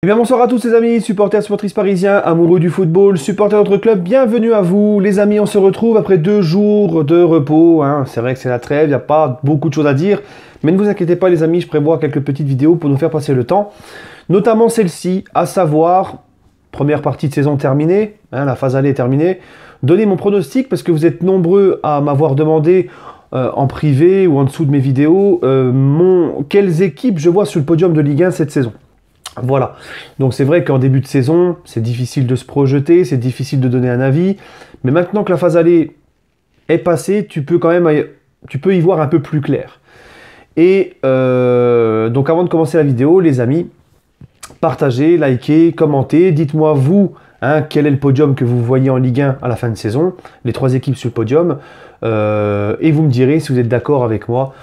Eh bien bonsoir à tous les amis, supporters, supportrices parisiens, amoureux du football, supporters de notre club, bienvenue à vous. Les amis, on se retrouve après 2 jours de repos, hein. C'est vrai que c'est la trêve, il n'y a pas beaucoup de choses à dire, mais ne vous inquiétez pas les amis, je prévois quelques petites vidéos pour nous faire passer le temps, notamment celle-ci, à savoir, première partie de saison terminée, hein, la phase aller est terminée, donner mon pronostic parce que vous êtes nombreux à m'avoir demandé en privé ou en dessous de mes vidéos quelles équipes je vois sur le podium de Ligue 1 cette saison. Voilà, donc c'est vrai qu'en début de saison, c'est difficile de se projeter, c'est difficile de donner un avis, mais maintenant que la phase aller est passée, tu peux y voir un peu plus clair. Et donc avant de commencer la vidéo, les amis, partagez, likez, commentez, dites-moi vous, hein, quel est le podium que vous voyez en Ligue 1 à la fin de saison, les 3 équipes sur le podium, et vous me direz si vous êtes d'accord avec moi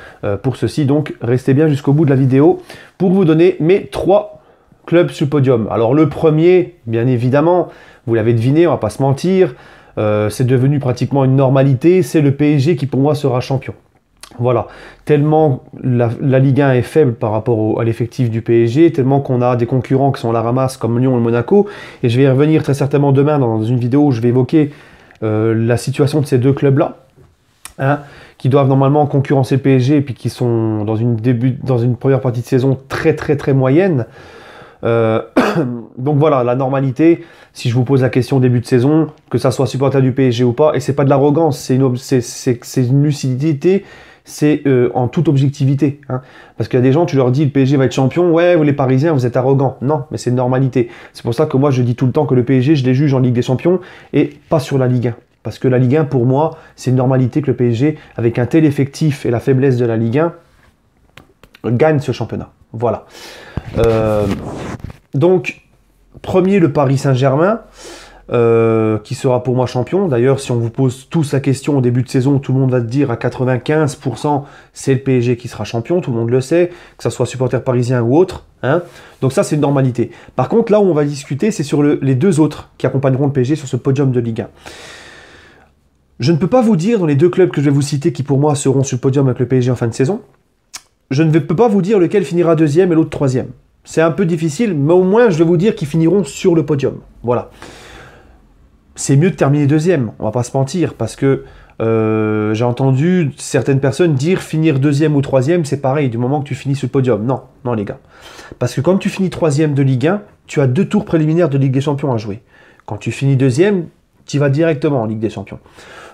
pour ceci, donc restez bien jusqu'au bout de la vidéo pour vous donner mes 3 club sur le podium. Alors le premier, bien évidemment, vous l'avez deviné, on va pas se mentir, c'est devenu pratiquement une normalité, c'est le PSG qui pour moi sera champion. Voilà, tellement la Ligue 1 est faible par rapport à l'effectif du PSG, tellement qu'on a des concurrents qui sont à la ramasse comme Lyon et Monaco, et je vais y revenir très certainement demain dans une vidéo où je vais évoquer la situation de ces 2 clubs-là, hein, qui doivent normalement concurrencer le PSG et puis qui sont dans une première partie de saison très moyenne. Donc voilà, la normalité, si je vous pose la question début de saison, que ça soit supporter du PSG ou pas, et c'est pas de l'arrogance, c'est une lucidité, c'est en toute objectivité. Hein. Parce qu'il y a des gens, tu leur dis le PSG va être champion, ouais, vous les Parisiens, vous êtes arrogants. Non, mais c'est une normalité. C'est pour ça que moi je dis tout le temps que le PSG, je les juge en Ligue des Champions et pas sur la Ligue 1. Parce que la Ligue 1, pour moi, c'est une normalité que le PSG, avec un tel effectif et la faiblesse de la Ligue 1, gagne ce championnat. Voilà. Donc, premier, le Paris Saint-Germain, qui sera pour moi champion. D'ailleurs, si on vous pose tous la question au début de saison, tout le monde va te dire à 95%, c'est le PSG qui sera champion, tout le monde le sait, que ce soit supporter parisien ou autre. Hein. Donc ça, c'est une normalité. Par contre, là où on va discuter, c'est sur les 2 autres qui accompagneront le PSG sur ce podium de Ligue 1. Je ne peux pas vous dire, dans les 2 clubs que je vais vous citer, qui pour moi seront sur le podium avec le PSG en fin de saison, je ne peux pas vous dire lequel finira 2e et l'autre 3e. C'est un peu difficile, mais au moins je vais vous dire qu'ils finiront sur le podium. Voilà. C'est mieux de terminer 2e, on va pas se mentir, parce que j'ai entendu certaines personnes dire finir 2e ou 3e, c'est pareil, du moment que tu finis sur le podium. Non, non les gars. Parce que quand tu finis 3e de Ligue 1, tu as 2 tours préliminaires de Ligue des Champions à jouer. Quand tu finis 2e, tu vas directement en Ligue des Champions.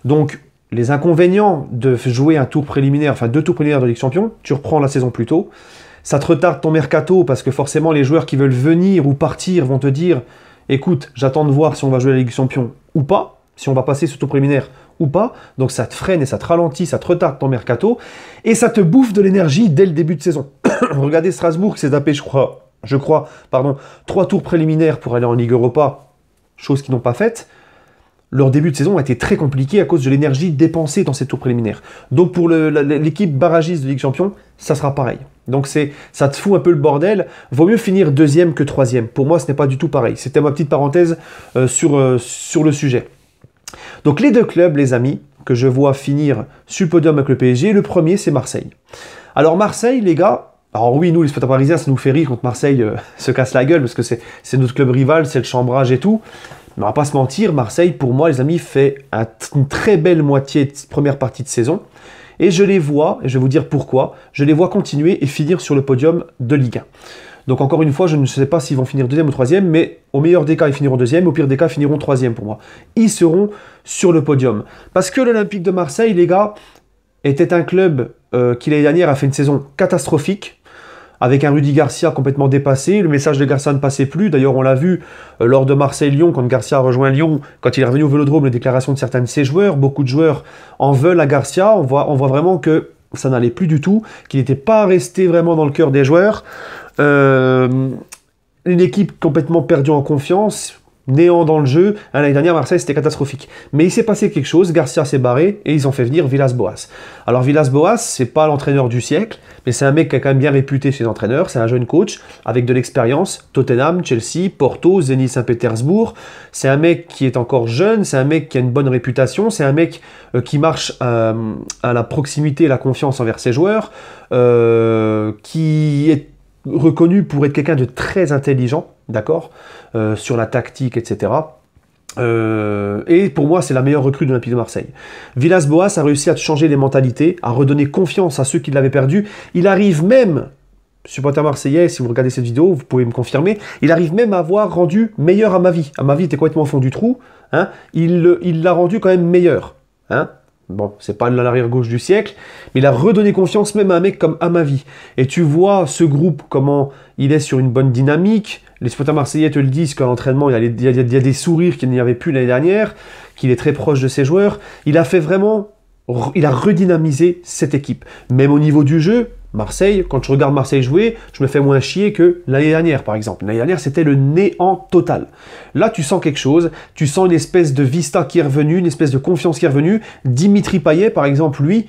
Donc, les inconvénients de jouer un tour préliminaire, enfin 2 tours préliminaires de Ligue des Champions, tu reprends la saison plus tôt. Ça te retarde ton mercato parce que forcément les joueurs qui veulent venir ou partir vont te dire écoute, j'attends de voir si on va jouer la Ligue des Champions ou pas, si on va passer ce tour préliminaire ou pas. Donc ça te freine et ça te ralentit, ça te retarde ton mercato et ça te bouffe de l'énergie dès le début de saison. Regardez Strasbourg qui s'est tapé, je crois, 3 tours préliminaires pour aller en Ligue Europa, chose qu'ils n'ont pas faite. Leur début de saison a été très compliqué à cause de l'énergie dépensée dans ces tours préliminaires. Donc pour l'équipe barragiste de Ligue des Champions, ça sera pareil. Donc ça te fout un peu le bordel. Vaut mieux finir 2e que 3e. Pour moi, ce n'est pas du tout pareil. C'était ma petite parenthèse sur le sujet. Donc les 2 clubs, les amis, que je vois finir sur le podium avec le PSG, le premier, c'est Marseille. Alors Marseille, les gars, alors oui, nous, les supporters parisiens, ça nous fait rire quand Marseille se casse la gueule, parce que c'est notre club rival, c'est le chambrage et tout. Mais on va pas se mentir, Marseille, pour moi, les amis, fait une très belle moitié de première partie de saison. Et je les vois, et je vais vous dire pourquoi, je les vois continuer et finir sur le podium de Ligue 1. Donc encore une fois, je ne sais pas s'ils vont finir 2e ou 3e, mais au meilleur des cas, ils finiront 2e, au pire des cas, ils finiront 3e pour moi. Ils seront sur le podium. Parce que l'Olympique de Marseille, les gars, était un club qui l'année dernière a fait une saison catastrophique, avec un Rudy Garcia complètement dépassé. Le message de Garcia ne passait plus. D'ailleurs, on l'a vu lors de Marseille-Lyon, quand Garcia a rejoint Lyon, quand il est revenu au Vélodrome, les déclarations de certains de ses joueurs. Beaucoup de joueurs en veulent à Garcia. On voit vraiment que ça n'allait plus du tout, qu'il n'était pas resté vraiment dans le cœur des joueurs. Une équipe complètement perdue en confiance, néant dans le jeu. L'année dernière, Marseille, c'était catastrophique. Mais il s'est passé quelque chose, Garcia s'est barré, et ils ont fait venir Villas-Boas. Alors Villas-Boas, c'est pas l'entraîneur du siècle, mais c'est un mec qui est quand même bien réputé chez les entraîneurs, c'est un jeune coach, avec de l'expérience, Tottenham, Chelsea, Porto, Zenit Saint-Pétersbourg. C'est un mec qui est encore jeune, c'est un mec qui a une bonne réputation, c'est un mec qui marche à la proximité et la confiance envers ses joueurs, qui est reconnu pour être quelqu'un de très intelligent. d'accord, sur la tactique, etc. Et pour moi, c'est la meilleure recrue de l'Olympique de Marseille. Villas-Boas a réussi à changer les mentalités, à redonner confiance à ceux qui l'avaient perdu. Il arrive même, supporter marseillais, si vous regardez cette vidéo, vous pouvez me confirmer, il arrive même à avoir rendu meilleur Amavi. Amavi était complètement au fond du trou, hein, il l'a rendu quand même meilleur. Hein. Bon, c'est pas l'arrière-gauche du siècle, mais il a redonné confiance même à un mec comme Amavi. Et tu vois ce groupe, comment il est sur une bonne dynamique. Les supporters marseillais te le disent qu'à l'entraînement, il y a des sourires qu'il n'y avait plus l'année dernière, qu'il est très proche de ses joueurs. Il a fait vraiment, il a redynamisé cette équipe. Même au niveau du jeu, Marseille, quand je regarde Marseille jouer, je me fais moins chier que l'année dernière, par exemple. L'année dernière, c'était le néant total. Là, tu sens quelque chose, tu sens une espèce de vista qui est revenue, une espèce de confiance qui est revenue. Dimitri Payet, par exemple, lui,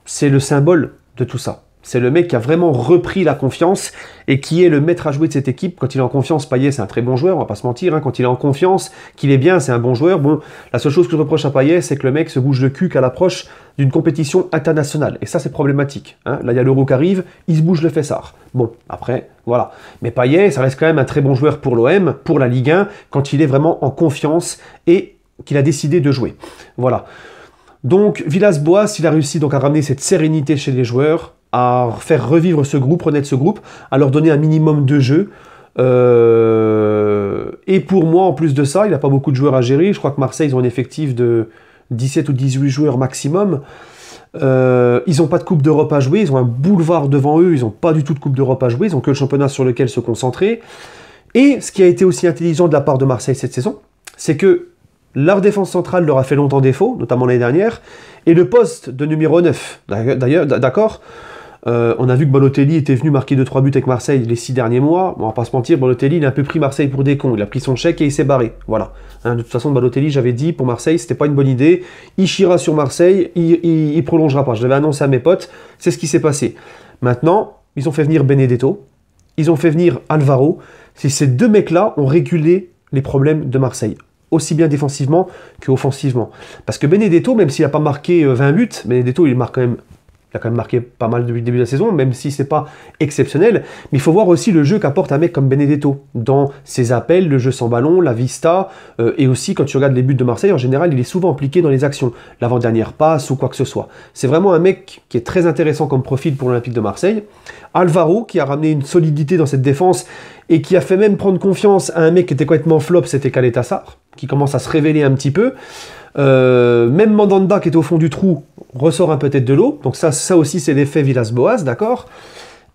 c'est le symbole de tout ça. C'est le mec qui a vraiment repris la confiance et qui est le maître à jouer de cette équipe. Quand il est en confiance, Payet, c'est un très bon joueur, on va pas se mentir. Hein. Quand il est en confiance, qu'il est bien, c'est un bon joueur. Bon, la seule chose que je reproche à Payet, c'est que le mec se bouge le cul qu'à l'approche d'une compétition internationale. Et ça, c'est problématique. Hein. Là, il y a l'Euro qui arrive, il se bouge le fessard. Bon, après, voilà. Mais Payet, ça reste quand même un très bon joueur pour l'OM, pour la Ligue 1, quand il est vraiment en confiance et qu'il a décidé de jouer. Voilà. Donc, Villas-Boas, il a réussi donc à ramener cette sérénité chez les joueurs, à faire revivre ce groupe, renaître ce groupe, à leur donner un minimum de jeu. Et pour moi, en plus de ça, il n'a pas beaucoup de joueurs à gérer. Je crois que Marseille, ils ont un effectif de 17 ou 18 joueurs maximum. Ils n'ont pas de Coupe d'Europe à jouer, ils ont un boulevard devant eux, ils n'ont pas du tout de Coupe d'Europe à jouer, ils n'ont que le championnat sur lequel se concentrer. Et ce qui a été aussi intelligent de la part de Marseille cette saison, c'est que leur défense centrale leur a fait longtemps défaut, notamment l'année dernière, et le poste de numéro 9, d'ailleurs, d'accord, on a vu que Balotelli était venu marquer 2-3 buts avec Marseille les 6 derniers mois. Bon, on va pas se mentir, Balotelli, il a un peu pris Marseille pour des cons. Il a pris son chèque et il s'est barré. Voilà. Hein, de toute façon, Balotelli, j'avais dit, pour Marseille, c'était pas une bonne idée. Il chiera sur Marseille, il prolongera pas. Je l'avais annoncé à mes potes, c'est ce qui s'est passé. Maintenant, ils ont fait venir Benedetto, ils ont fait venir Alvaro. Ces deux mecs-là ont régulé les problèmes de Marseille, aussi bien défensivement qu'offensivement. Parce que Benedetto, même s'il n'a pas marqué 20 buts, Benedetto, il marque quand même... Il a quand même marqué pas mal depuis le début de la saison, même si c'est pas exceptionnel. Mais il faut voir aussi le jeu qu'apporte un mec comme Benedetto, dans ses appels, le jeu sans ballon, la vista, et aussi quand tu regardes les buts de Marseille, en général, il est souvent impliqué dans les actions, l'avant-dernière passe ou quoi que ce soit. C'est vraiment un mec qui est très intéressant comme profil pour l'Olympique de Marseille. Alvaro, qui a ramené une solidité dans cette défense, et qui a fait même prendre confiance à un mec qui était complètement flop, c'était Caleta-Car, qui commence à se révéler un petit peu. Même Mandanda qui est au fond du trou ressort un peu tête de l'eau, donc ça aussi c'est l'effet Villas-Boas, d'accord.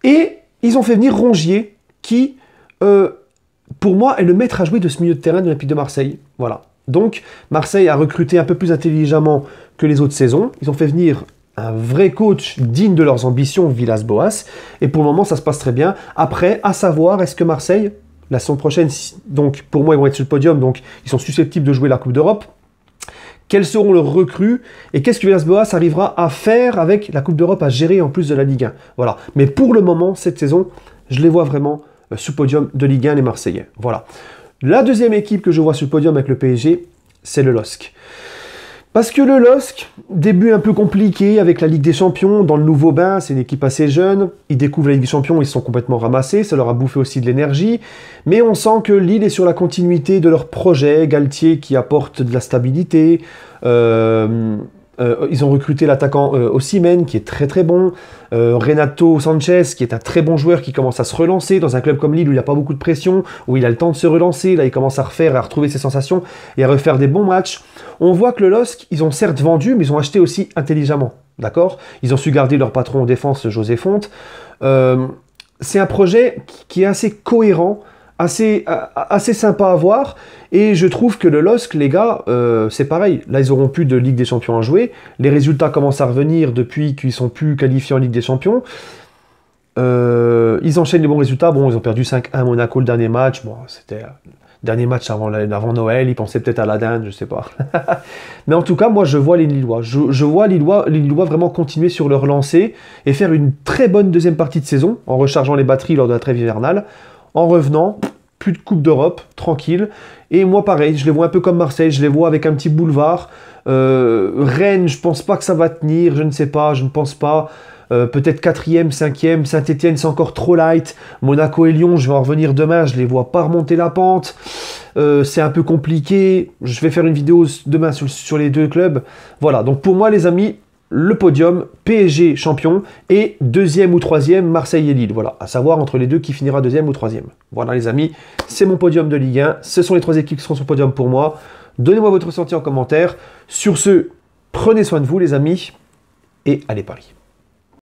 Et ils ont fait venir Rongier qui, pour moi, est le maître à jouer de ce milieu de terrain de l'Olympique de Marseille. Voilà. Donc Marseille a recruté un peu plus intelligemment que les autres saisons. Ils ont fait venir un vrai coach digne de leurs ambitions, Villas-Boas, et pour le moment ça se passe très bien. Après, à savoir, est-ce que Marseille, la saison prochaine, donc pour moi ils vont être sur le podium, donc ils sont susceptibles de jouer la Coupe d'Europe. Quels seront leurs recrues et qu'est-ce que Villas-Boas arrivera à faire avec la Coupe d'Europe à gérer en plus de la Ligue 1. Voilà. Mais pour le moment, cette saison, je les vois vraiment sous podium de Ligue 1, les Marseillais. Voilà. La deuxième équipe que je vois sur le podium avec le PSG, c'est le LOSC. Parce que le LOSC, début un peu compliqué avec la Ligue des Champions, dans le nouveau bain, c'est une équipe assez jeune, ils découvrent la Ligue des Champions, ils sont complètement ramassés, ça leur a bouffé aussi de l'énergie, mais on sent que Lille est sur la continuité de leur projet, Galtier qui apporte de la stabilité, ils ont recruté l'attaquant Osimhen qui est très très bon, Renato Sanchez qui est un très bon joueur qui commence à se relancer dans un club comme Lille où il n'y a pas beaucoup de pression, où il a le temps de se relancer, là il commence à refaire, à retrouver ses sensations et à refaire des bons matchs. On voit que le LOSC, ils ont certes vendu, mais ils ont acheté aussi intelligemment, d'accord? Ils ont su garder leur patron en défense, José Fonte. C'est un projet qui est assez cohérent, assez sympa à voir, et je trouve que le LOSC, les gars, c'est pareil. Là, ils auront plus de Ligue des Champions à jouer. Les résultats commencent à revenir depuis qu'ils sont plus qualifiés en Ligue des Champions. Ils enchaînent les bons résultats. Bon, ils ont perdu 5-1 à Monaco le dernier match. Bon, c'était... Dernier match avant Noël, ils pensaient peut-être à la dinde, je sais pas. Mais en tout cas, moi, je vois les Lillois. Je vois les Lillois vraiment continuer sur leur lancée et faire une très bonne deuxième partie de saison en rechargeant les batteries lors de la trêve hivernale. En revenant, plus de Coupe d'Europe, tranquille. Et moi, pareil, je les vois un peu comme Marseille, je les vois avec un petit boulevard. Rennes, je pense pas que ça va tenir, je ne sais pas, je ne pense pas. peut-être 4e, 5e, Saint-Etienne c'est encore trop light, Monaco et Lyon, je vais en revenir demain, je les vois pas remonter la pente, c'est un peu compliqué, je vais faire une vidéo demain sur les deux clubs. Voilà, donc pour moi les amis, le podium, PSG champion, et 2e ou 3e, Marseille et Lille. Voilà, à savoir entre les deux qui finira 2e ou 3e. Voilà les amis, c'est mon podium de Ligue 1, ce sont les 3 équipes qui seront sur le podium pour moi. Donnez-moi votre ressenti en commentaire. Sur ce, prenez soin de vous les amis, et allez Paris.